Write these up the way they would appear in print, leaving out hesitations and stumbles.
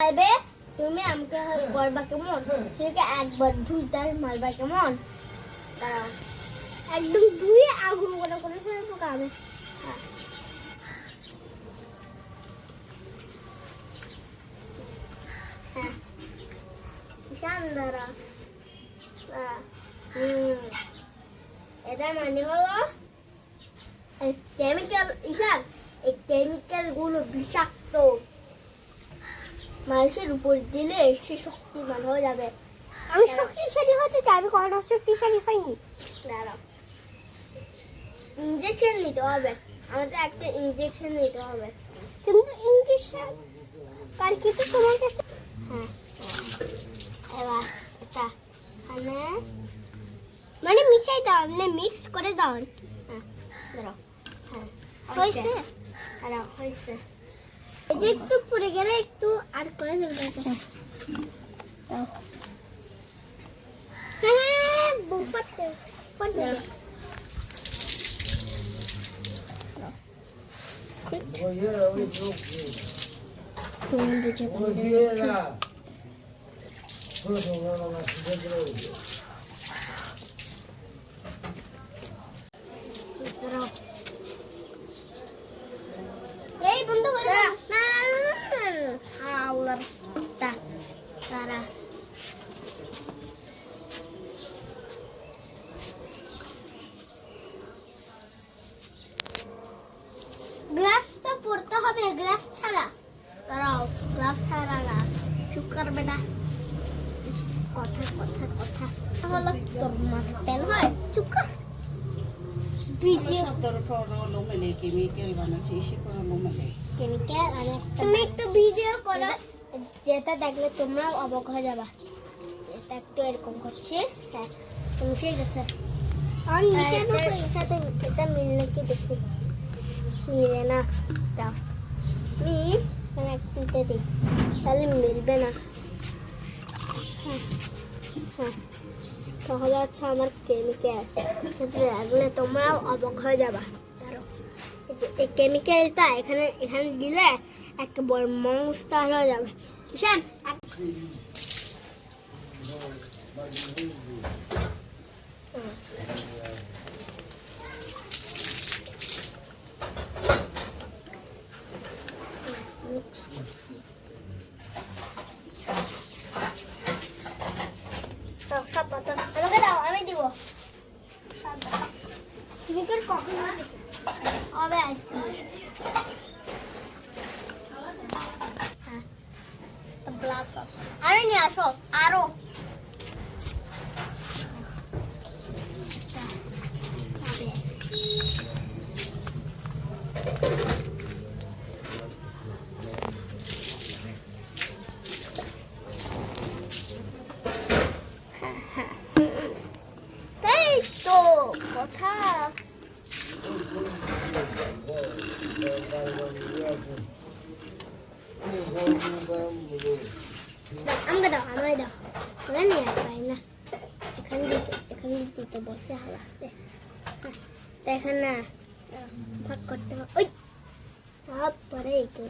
আইবে তুমি আমাকে করবা কেমন সেটাকে একবার ধুইতার মারবা কেমন দাঁড়াও একদম ধুয়ে আগুন করে করে ফেলে পোকাবে হ্যাঁ শানদারা এটা মানে হলো এই কেমিক্যাল গুলো বিষাক্ত মানুষের উপর দিলে সে শক্তিমান হয়ে যাবে। আমি শক্তিশালী হতে চাই, আমি কোনো শক্তিশালী হইনি। দাঁড়াও, ইঞ্জেকশন নিতে হবে, আমাদের একটা ইঞ্জেকশন নিতে হবে। কিন্তু ইঞ্জেকশন কার কি তো তোমার কাছে? হ্যাঁ, এবার এটা মানে মিশাই দাও, মানে মিক্স করে দাও। হ্যাঁ দাঁড়াও, হ্যাঁ হয়েছে, দাঁড়াও হয়েছে। এই যে একটু পুড়ে গেলে একটু আর করে দেবো। হ্যাঁ বুফাতে ফাটবে। তুমি বুঝে এই বন্ধু করে না হাওলার তা তারা গ্লাভস তো পরতে হবে, গ্লাভস ছাড়া দাঁড়াও, গ্লাভস ছাড়া না চুপ করবে না। কথা কথা কথা বলো, তোর মাথা তেল হয়, চুপ কর। তুমি একটু ভিডিও করো, যেটা দেখলে তোমরাও অবাক হয়ে যাবা। এটা একটু এরকম করছে, হ্যাঁ তুমি সেই গেছে। এটা মিললে কি দেখি, মিলে না, দাও একটু দিই, তাহলে মিলবে না। হ্যাঁ হ্যাঁ তাহলে আচ্ছা আমার কেমিক্যাল লাগলে তোমরাও অবাক হয়ে যাবা। এই কেমিক্যালটা এখানে এখানে দিলে একটা বড় মনস্টার হয়ে যাবে। বুঝছেন? সব পাতা আমাকে দাও, আমি দিব। তুমি কি কখন হবে? আরে নিয়ে আসো আরো। তাই তো কথা। আমাকে দাও, আমায় দাও, ওরা নিয়ে আসবাই না। এখানে দিতে বসে হালা দেখেন না, ভাগ করতে হবে। ওই সব পরে একটু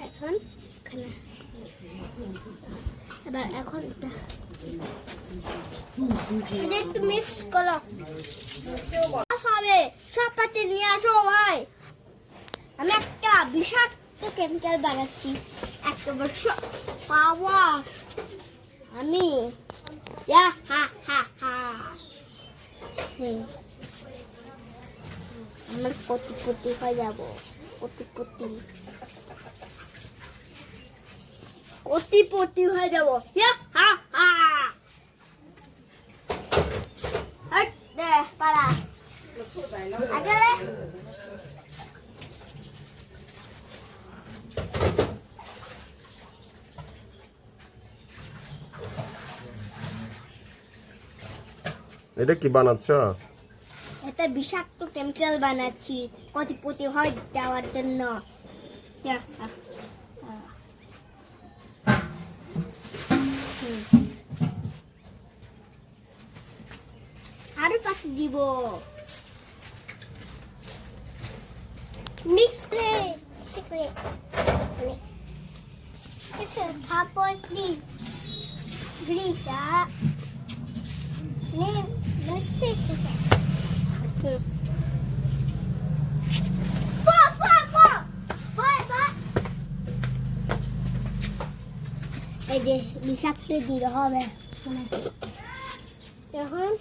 এখন এখানে এবার এখন এটা একটু মিক্স করো হবে। সব পাতে নিয়ে আসো ভাই, আমি একটা বিষাক্ত কেমিক্যাল বানাচ্ছি, একটা পাওয়ার আমি আমার কোটিপতি হয়ে যাব, কোটিপতি হয়ে যাব। পাড়া এটা কি বানাচ্ছ? এটা বিষাক্ত কেমিক্যাল বানাচ্ছি কোটিপতি হয়ে যাওয়ার জন্য। আরো পাতি দিব, মিক্স করে কিছু খাবো গ্রিচা নে নিশ্চয়ই খেতে এই যে বিষাক্ত দিতে হবে এখন